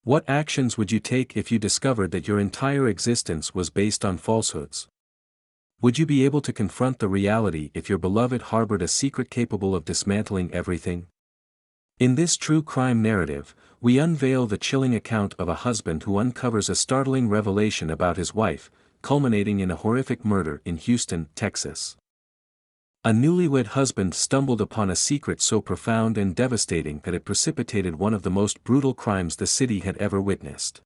What actions would you take if you discovered that your entire existence was based on falsehoods? Would you be able to confront the reality if your beloved harbored a secret capable of dismantling everything? In this true crime narrative, we unveil the chilling account of a husband who uncovers a startling revelation about his wife, culminating in a horrific murder in Houston, Texas. A newlywed husband stumbled upon a secret so profound and devastating that it precipitated one of the most brutal crimes the city had ever witnessed.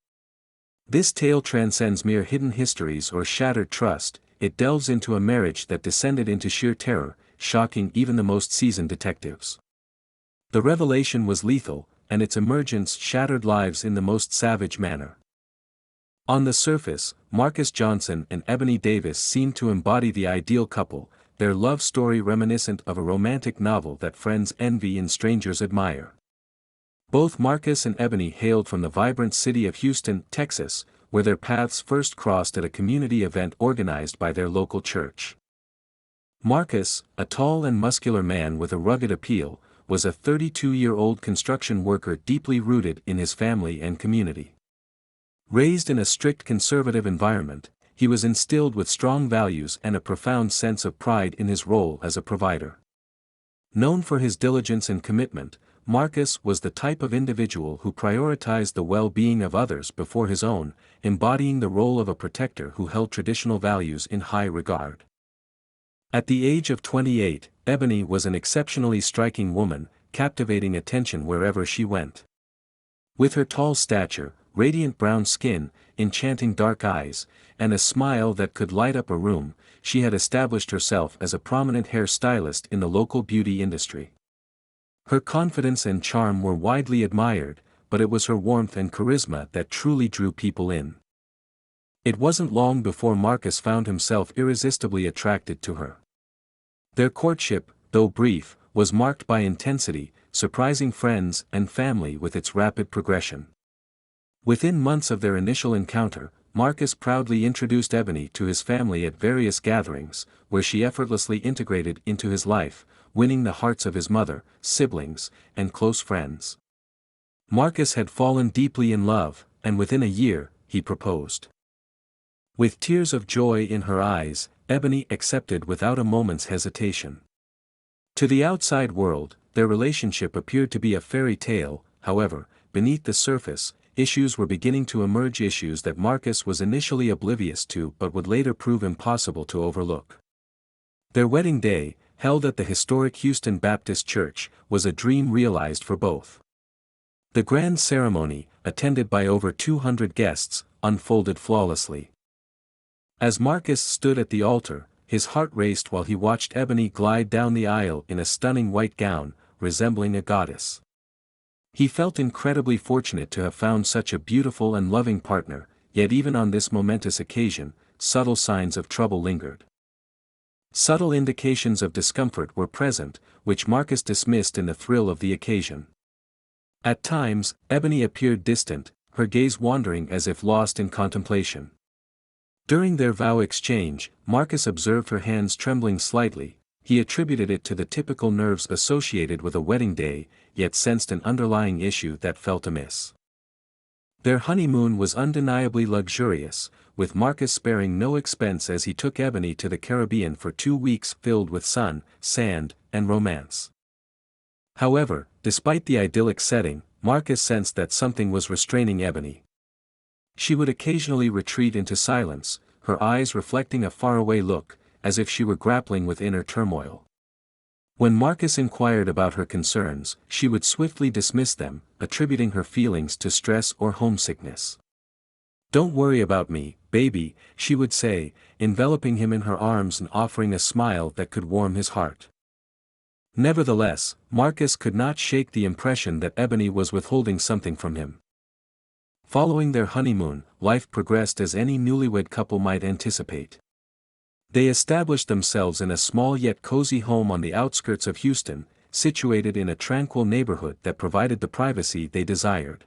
This tale transcends mere hidden histories or shattered trust. It delves into a marriage that descended into sheer terror, shocking even the most seasoned detectives. The revelation was lethal, and its emergence shattered lives in the most savage manner. On the surface, Marcus Johnson and Ebony Davis seemed to embody the ideal couple, their love story reminiscent of a romantic novel that friends envy and strangers admire. Both Marcus and Ebony hailed from the vibrant city of Houston, Texas, where their paths first crossed at a community event organized by their local church. Marcus, a tall and muscular man with a rugged appeal, was a 32-year-old construction worker deeply rooted in his family and community. Raised in a strict conservative environment, he was instilled with strong values and a profound sense of pride in his role as a provider. Known for his diligence and commitment, Marcus was the type of individual who prioritized the well-being of others before his own, embodying the role of a protector who held traditional values in high regard. At the age of 28, Ebony was an exceptionally striking woman, captivating attention wherever she went. With her tall stature, radiant brown skin, enchanting dark eyes, and a smile that could light up a room, she had established herself as a prominent hair stylist in the local beauty industry. Her confidence and charm were widely admired, but it was her warmth and charisma that truly drew people in. It wasn't long before Marcus found himself irresistibly attracted to her. Their courtship, though brief, was marked by intensity, surprising friends and family with its rapid progression. Within months of their initial encounter, Marcus proudly introduced Ebony to his family at various gatherings, where she effortlessly integrated into his life, winning the hearts of his mother, siblings, and close friends. Marcus had fallen deeply in love, and within a year, he proposed. With tears of joy in her eyes, Ebony accepted without a moment's hesitation. To the outside world, their relationship appeared to be a fairy tale. However, beneath the surface, issues were beginning to emerge, issues that Marcus was initially oblivious to but would later prove impossible to overlook. Their wedding day, held at the historic Houston Baptist Church, was a dream realized for both. The grand ceremony, attended by over 200 guests, unfolded flawlessly. As Marcus stood at the altar, his heart raced while he watched Ebony glide down the aisle in a stunning white gown, resembling a goddess. He felt incredibly fortunate to have found such a beautiful and loving partner, yet even on this momentous occasion, subtle signs of trouble lingered. Subtle indications of discomfort were present, which Marcus dismissed in the thrill of the occasion. At times, Ebony appeared distant, her gaze wandering as if lost in contemplation. During their vow exchange, Marcus observed her hands trembling slightly. He attributed it to the typical nerves associated with a wedding day, yet sensed an underlying issue that felt amiss. Their honeymoon was undeniably luxurious, with Marcus sparing no expense as he took Ebony to the Caribbean for 2 weeks filled with sun, sand, and romance. However, despite the idyllic setting, Marcus sensed that something was restraining Ebony. She would occasionally retreat into silence, her eyes reflecting a faraway look, as if she were grappling with inner turmoil. When Marcus inquired about her concerns, she would swiftly dismiss them, attributing her feelings to stress or homesickness. "Don't worry about me, baby," she would say, enveloping him in her arms and offering a smile that could warm his heart. Nevertheless, Marcus could not shake the impression that Ebony was withholding something from him. Following their honeymoon, life progressed as any newlywed couple might anticipate. They established themselves in a small yet cozy home on the outskirts of Houston, situated in a tranquil neighborhood that provided the privacy they desired.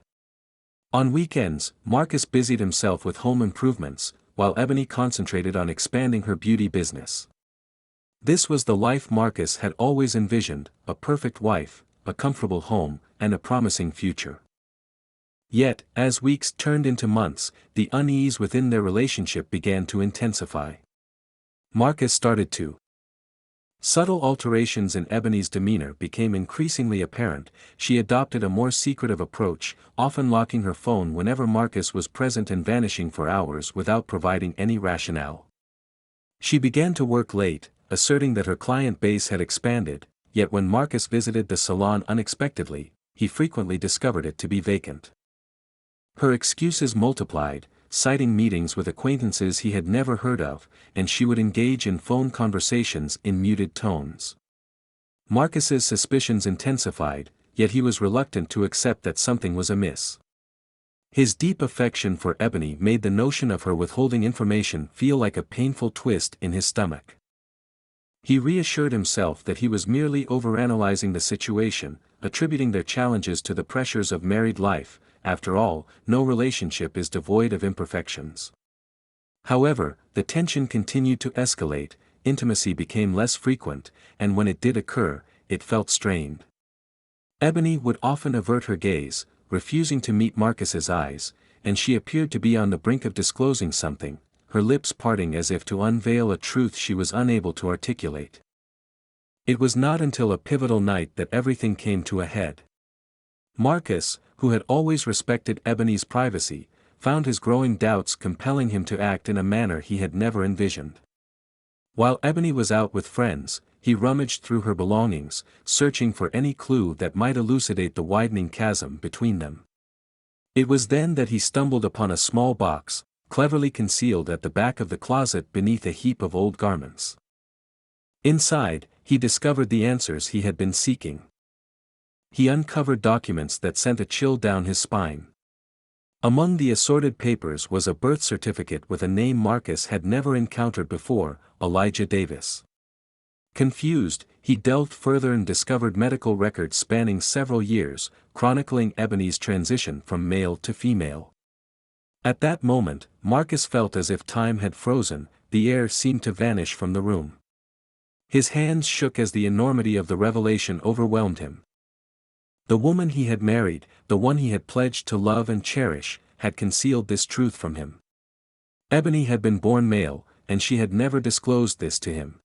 On weekends, Marcus busied himself with home improvements, while Ebony concentrated on expanding her beauty business. This was the life Marcus had always envisioned: a perfect wife, a comfortable home, and a promising future. Yet, as weeks turned into months, the unease within their relationship began to intensify. Marcus started to. Subtle alterations in Ebony's demeanor became increasingly apparent. She adopted a more secretive approach, often locking her phone whenever Marcus was present and vanishing for hours without providing any rationale. She began to work late, asserting that her client base had expanded, yet when Marcus visited the salon unexpectedly, he frequently discovered it to be vacant. Her excuses multiplied, citing meetings with acquaintances he had never heard of, and she would engage in phone conversations in muted tones. Marcus's suspicions intensified, yet he was reluctant to accept that something was amiss. His deep affection for Ebony made the notion of her withholding information feel like a painful twist in his stomach. He reassured himself that he was merely overanalyzing the situation, attributing their challenges to the pressures of married life. After all, no relationship is devoid of imperfections. However, the tension continued to escalate, intimacy became less frequent, and when it did occur, it felt strained. Ebony would often avert her gaze, refusing to meet Marcus's eyes, and she appeared to be on the brink of disclosing something, her lips parting as if to unveil a truth she was unable to articulate. It was not until a pivotal night that everything came to a head. Marcus, who had always respected Ebony's privacy, found his growing doubts compelling him to act in a manner he had never envisioned. While Ebony was out with friends, he rummaged through her belongings, searching for any clue that might elucidate the widening chasm between them. It was then that he stumbled upon a small box, cleverly concealed at the back of the closet beneath a heap of old garments. Inside, he discovered the answers he had been seeking. He uncovered documents that sent a chill down his spine. Among the assorted papers was a birth certificate with a name Marcus had never encountered before, Elijah Davis. Confused, he delved further and discovered medical records spanning several years, chronicling Ebony's transition from male to female. At that moment, Marcus felt as if time had frozen, the air seemed to vanish from the room. His hands shook as the enormity of the revelation overwhelmed him. The woman he had married, the one he had pledged to love and cherish, had concealed this truth from him. Ebony had been born male, and she had never disclosed this to him.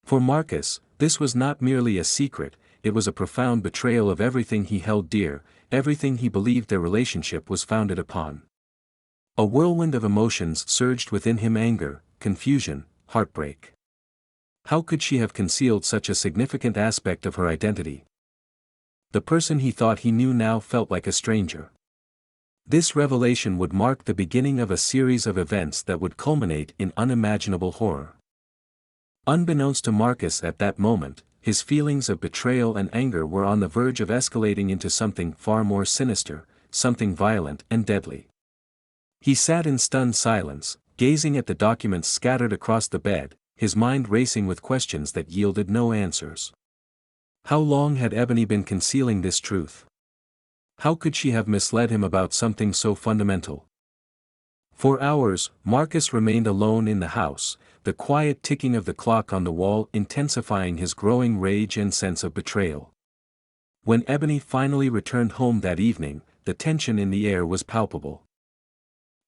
For Marcus, this was not merely a secret, it was a profound betrayal of everything he held dear, everything he believed their relationship was founded upon. A whirlwind of emotions surged within him: anger, confusion, heartbreak. How could she have concealed such a significant aspect of her identity? The person he thought he knew now felt like a stranger. This revelation would mark the beginning of a series of events that would culminate in unimaginable horror. Unbeknownst to Marcus at that moment, his feelings of betrayal and anger were on the verge of escalating into something far more sinister, something violent and deadly. He sat in stunned silence, gazing at the documents scattered across the bed, his mind racing with questions that yielded no answers. How long had Ebony been concealing this truth? How could she have misled him about something so fundamental? For hours, Marcus remained alone in the house, the quiet ticking of the clock on the wall intensifying his growing rage and sense of betrayal. When Ebony finally returned home that evening, the tension in the air was palpable.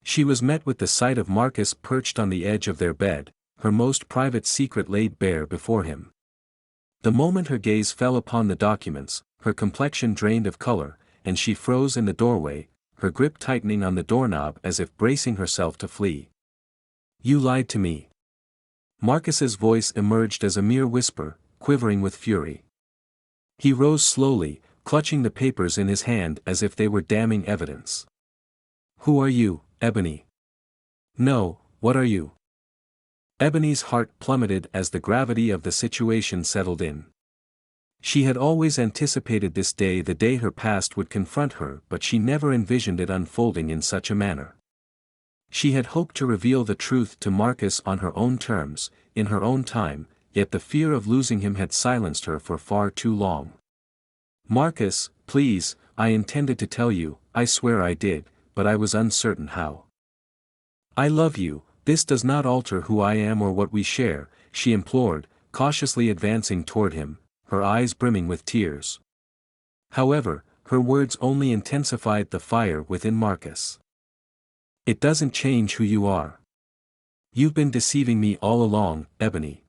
She was met with the sight of Marcus perched on the edge of their bed, her most private secret laid bare before him. The moment her gaze fell upon the documents, her complexion drained of color, and she froze in the doorway, her grip tightening on the doorknob as if bracing herself to flee. "You lied to me." Marcus's voice emerged as a mere whisper, quivering with fury. He rose slowly, clutching the papers in his hand as if they were damning evidence. "Who are you, Ebony?" "No, what are you?" Ebony's heart plummeted as the gravity of the situation settled in. She had always anticipated this day, the day her past would confront her, but she never envisioned it unfolding in such a manner. She had hoped to reveal the truth to Marcus on her own terms, in her own time, yet the fear of losing him had silenced her for far too long. "Marcus, please, I intended to tell you, I swear I did, but I was uncertain how. I love you. This does not alter who I am or what we share," she implored, cautiously advancing toward him, her eyes brimming with tears. However, her words only intensified the fire within Marcus. "It doesn't change who you are. You've been deceiving me all along, Ebony."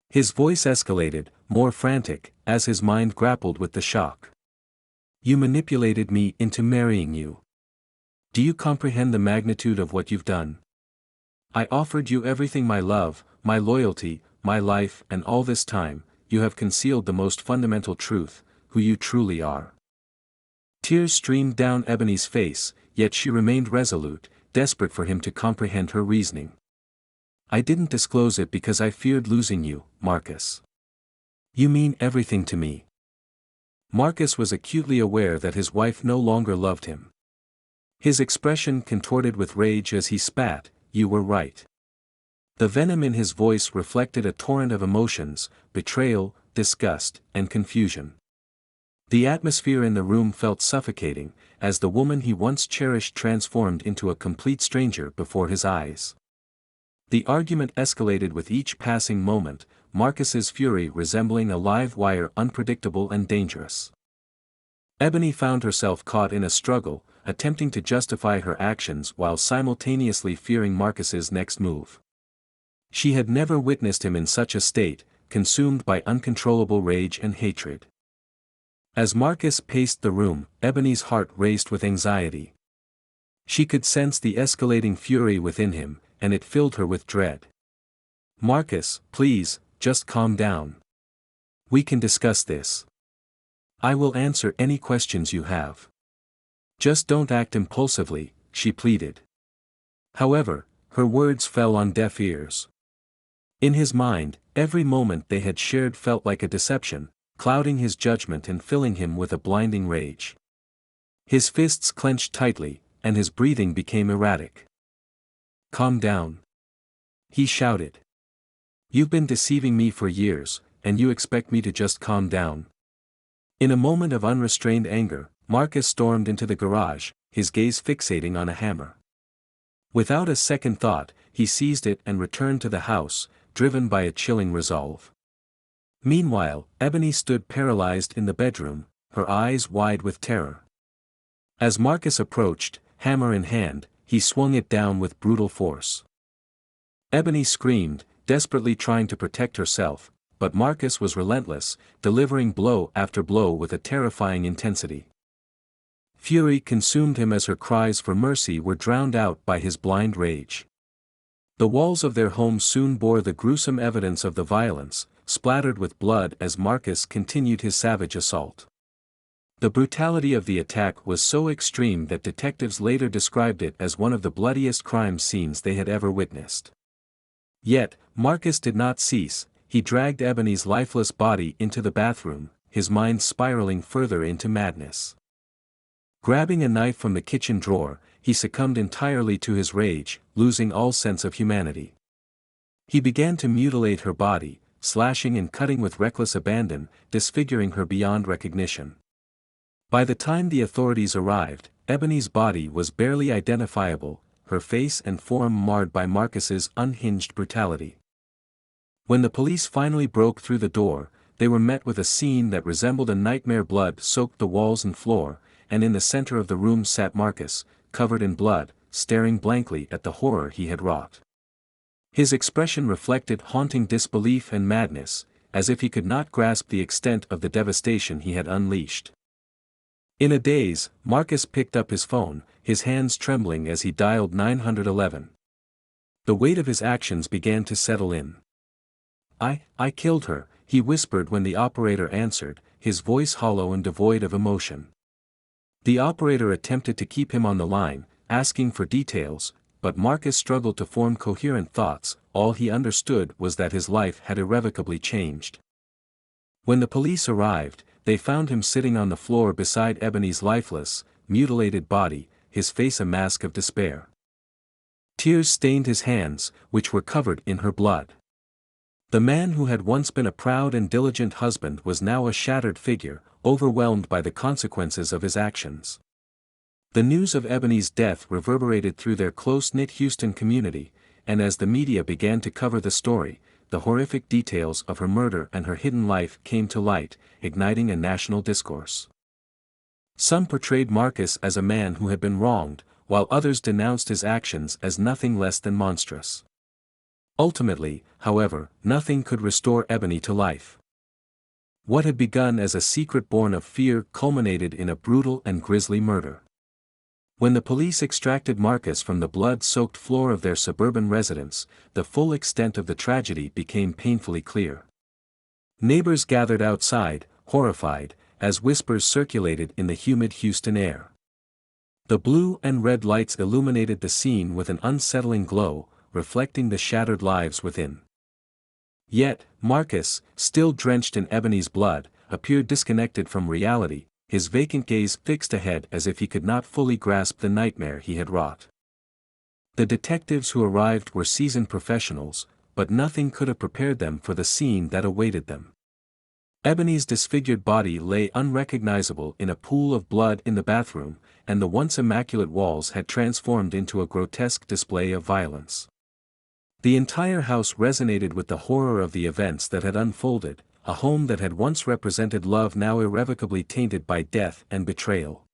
His voice escalated, more frantic, as his mind grappled with the shock. "You manipulated me into marrying you. Do you comprehend the magnitude of what you've done? I offered you everything: my love, my loyalty, my life, and all this time, you have concealed the most fundamental truth, who you truly are." Tears streamed down Ebony's face, yet she remained resolute, desperate for him to comprehend her reasoning. "I didn't disclose it because I feared losing you, Marcus. You mean everything to me." Marcus was acutely aware that his wife no longer loved him. His expression contorted with rage as he spat, "You were right." The venom in his voice reflected a torrent of emotions: betrayal, disgust, and confusion. The atmosphere in the room felt suffocating, as the woman he once cherished transformed into a complete stranger before his eyes. The argument escalated with each passing moment, Marcus's fury resembling a live wire, unpredictable and dangerous. Ebony found herself caught in a struggle, attempting to justify her actions while simultaneously fearing Marcus's next move. She had never witnessed him in such a state, consumed by uncontrollable rage and hatred. As Marcus paced the room, Ebony's heart raced with anxiety. She could sense the escalating fury within him, and it filled her with dread. "Marcus, please, just calm down. We can discuss this. I will answer any questions you have. Just don't act impulsively," she pleaded. However, her words fell on deaf ears. In his mind, every moment they had shared felt like a deception, clouding his judgment and filling him with a blinding rage. His fists clenched tightly, and his breathing became erratic. "Calm down," he shouted. "You've been deceiving me for years, and you expect me to just calm down?" In a moment of unrestrained anger, Marcus stormed into the garage, his gaze fixating on a hammer. Without a second thought, he seized it and returned to the house, driven by a chilling resolve. Meanwhile, Ebony stood paralyzed in the bedroom, her eyes wide with terror. As Marcus approached, hammer in hand, he swung it down with brutal force. Ebony screamed, desperately trying to protect herself, but Marcus was relentless, delivering blow after blow with a terrifying intensity. Fury consumed him as her cries for mercy were drowned out by his blind rage. The walls of their home soon bore the gruesome evidence of the violence, splattered with blood as Marcus continued his savage assault. The brutality of the attack was so extreme that detectives later described it as one of the bloodiest crime scenes they had ever witnessed. Yet, Marcus did not cease. He dragged Ebony's lifeless body into the bathroom, his mind spiraling further into madness. Grabbing a knife from the kitchen drawer, he succumbed entirely to his rage, losing all sense of humanity. He began to mutilate her body, slashing and cutting with reckless abandon, disfiguring her beyond recognition. By the time the authorities arrived, Ebony's body was barely identifiable, her face and form marred by Marcus's unhinged brutality. When the police finally broke through the door, they were met with a scene that resembled a nightmare. Blood soaked the walls and floor, and in the center of the room sat Marcus, covered in blood, staring blankly at the horror he had wrought. His expression reflected haunting disbelief and madness, as if he could not grasp the extent of the devastation he had unleashed. In a daze, Marcus picked up his phone, his hands trembling as he dialed 911. The weight of his actions began to settle in. I killed her," he whispered when the operator answered, his voice hollow and devoid of emotion. The operator attempted to keep him on the line, asking for details, but Marcus struggled to form coherent thoughts. All he understood was that his life had irrevocably changed. When the police arrived, they found him sitting on the floor beside Ebony's lifeless, mutilated body, his face a mask of despair. Tears stained his hands, which were covered in her blood. The man who had once been a proud and diligent husband was now a shattered figure, overwhelmed by the consequences of his actions. The news of Ebony's death reverberated through their close-knit Houston community, and as the media began to cover the story, the horrific details of her murder and her hidden life came to light, igniting a national discourse. Some portrayed Marcus as a man who had been wronged, while others denounced his actions as nothing less than monstrous. Ultimately, however, nothing could restore Ebony to life. What had begun as a secret born of fear culminated in a brutal and grisly murder. When the police extracted Marcus from the blood-soaked floor of their suburban residence, the full extent of the tragedy became painfully clear. Neighbors gathered outside, horrified, as whispers circulated in the humid Houston air. The blue and red lights illuminated the scene with an unsettling glow, reflecting the shattered lives within. Yet, Marcus, still drenched in Ebony's blood, appeared disconnected from reality, his vacant gaze fixed ahead as if he could not fully grasp the nightmare he had wrought. The detectives who arrived were seasoned professionals, but nothing could have prepared them for the scene that awaited them. Ebony's disfigured body lay unrecognizable in a pool of blood in the bathroom, and the once immaculate walls had transformed into a grotesque display of violence. The entire house resonated with the horror of the events that had unfolded, a home that had once represented love now irrevocably tainted by death and betrayal.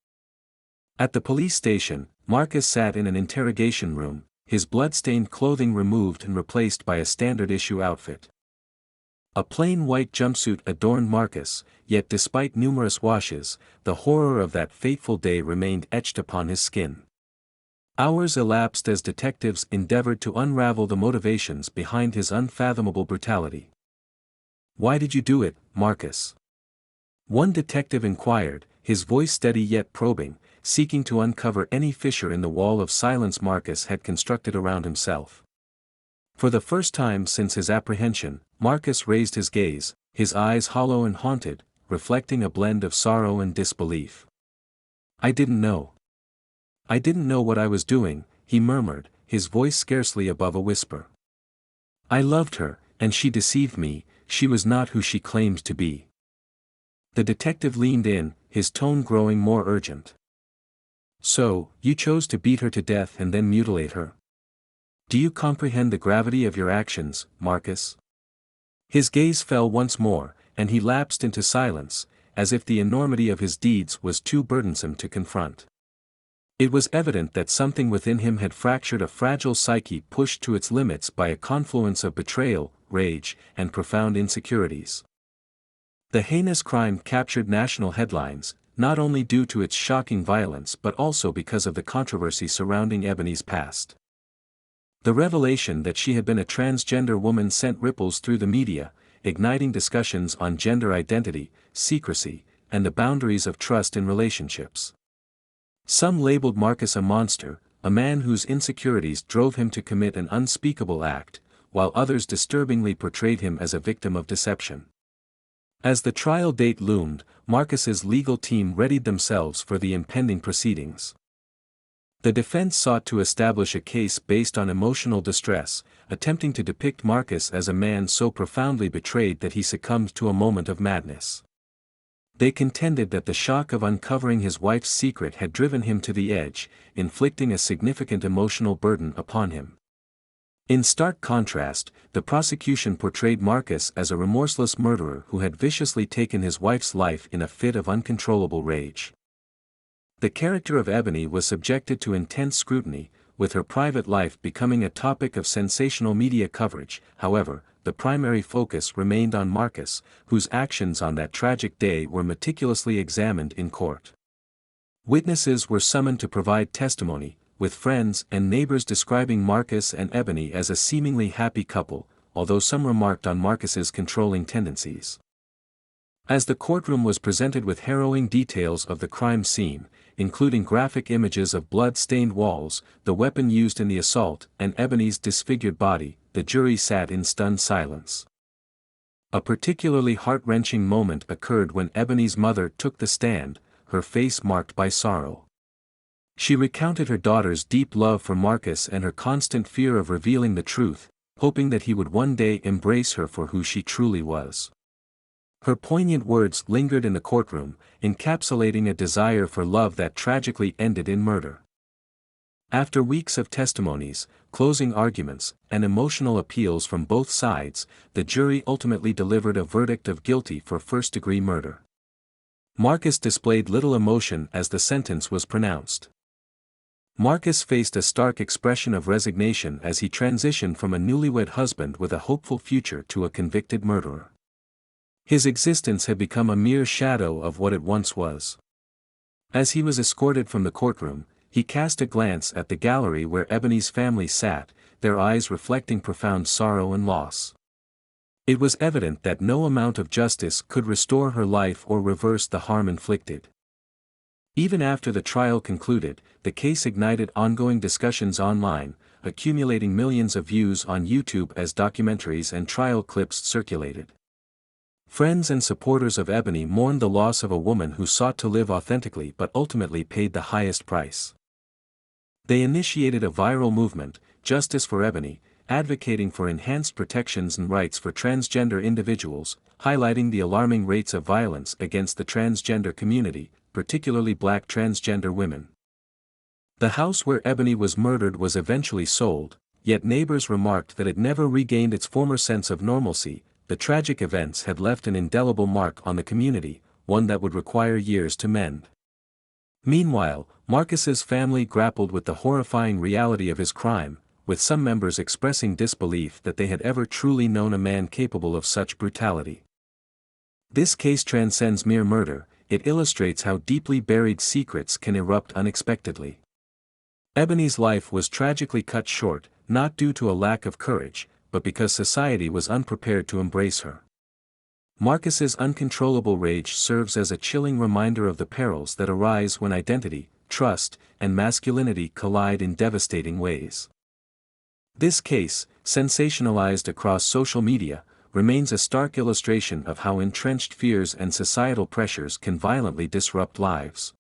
At the police station, Marcus sat in an interrogation room, his blood-stained clothing removed and replaced by a standard-issue outfit. A plain white jumpsuit adorned Marcus, yet despite numerous washes, the horror of that fateful day remained etched upon his skin. Hours elapsed as detectives endeavored to unravel the motivations behind his unfathomable brutality. "Why did you do it, Marcus?" one detective inquired, his voice steady yet probing, seeking to uncover any fissure in the wall of silence Marcus had constructed around himself. For the first time since his apprehension, Marcus raised his gaze, his eyes hollow and haunted, reflecting a blend of sorrow and disbelief. "I didn't know. I didn't know what I was doing," he murmured, his voice scarcely above a whisper. "I loved her, and she deceived me, she was not who she claimed to be." The detective leaned in, his tone growing more urgent. "So, you chose to beat her to death and then mutilate her? Do you comprehend the gravity of your actions, Marcus?" His gaze fell once more, and he lapsed into silence, as if the enormity of his deeds was too burdensome to confront. It was evident that something within him had fractured, a fragile psyche pushed to its limits by a confluence of betrayal, rage, and profound insecurities. The heinous crime captured national headlines, not only due to its shocking violence but also because of the controversy surrounding Ebony's past. The revelation that she had been a transgender woman sent ripples through the media, igniting discussions on gender identity, secrecy, and the boundaries of trust in relationships. Some labeled Marcus a monster, a man whose insecurities drove him to commit an unspeakable act, while others disturbingly portrayed him as a victim of deception. As the trial date loomed, Marcus's legal team readied themselves for the impending proceedings. The defense sought to establish a case based on emotional distress, attempting to depict Marcus as a man so profoundly betrayed that he succumbed to a moment of madness. They contended that the shock of uncovering his wife's secret had driven him to the edge, inflicting a significant emotional burden upon him. In stark contrast, the prosecution portrayed Marcus as a remorseless murderer who had viciously taken his wife's life in a fit of uncontrollable rage. The character of Ebony was subjected to intense scrutiny, with her private life becoming a topic of sensational media coverage. However, the primary focus remained on Marcus, whose actions on that tragic day were meticulously examined in court. Witnesses were summoned to provide testimony, with friends and neighbors describing Marcus and Ebony as a seemingly happy couple, although some remarked on Marcus's controlling tendencies. As the courtroom was presented with harrowing details of the crime scene, including graphic images of blood-stained walls, the weapon used in the assault, and Ebony's disfigured body, the jury sat in stunned silence. A particularly heart-wrenching moment occurred when Ebony's mother took the stand, her face marked by sorrow. She recounted her daughter's deep love for Marcus and her constant fear of revealing the truth, hoping that he would one day embrace her for who she truly was. Her poignant words lingered in the courtroom, encapsulating a desire for love that tragically ended in murder. After weeks of testimonies, closing arguments, and emotional appeals from both sides, the jury ultimately delivered a verdict of guilty for first-degree murder. Marcus displayed little emotion as the sentence was pronounced. Marcus faced a stark expression of resignation as he transitioned from a newlywed husband with a hopeful future to a convicted murderer. His existence had become a mere shadow of what it once was. As he was escorted from the courtroom, he cast a glance at the gallery where Ebony's family sat, their eyes reflecting profound sorrow and loss. It was evident that no amount of justice could restore her life or reverse the harm inflicted. Even after the trial concluded, the case ignited ongoing discussions online, accumulating millions of views on YouTube as documentaries and trial clips circulated. Friends and supporters of Ebony mourned the loss of a woman who sought to live authentically but ultimately paid the highest price. They initiated a viral movement, Justice for Ebony, advocating for enhanced protections and rights for transgender individuals, highlighting the alarming rates of violence against the transgender community, particularly Black transgender women. The house where Ebony was murdered was eventually sold, yet neighbors remarked that it never regained its former sense of normalcy. The tragic events had left an indelible mark on the community, one that would require years to mend. Meanwhile, Marcus's family grappled with the horrifying reality of his crime, with some members expressing disbelief that they had ever truly known a man capable of such brutality. This case transcends mere murder, it illustrates how deeply buried secrets can erupt unexpectedly. Ebony's life was tragically cut short, not due to a lack of courage, but because society was unprepared to embrace her. Marcus's uncontrollable rage serves as a chilling reminder of the perils that arise when identity, trust, and masculinity collide in devastating ways. This case, sensationalized across social media, remains a stark illustration of how entrenched fears and societal pressures can violently disrupt lives.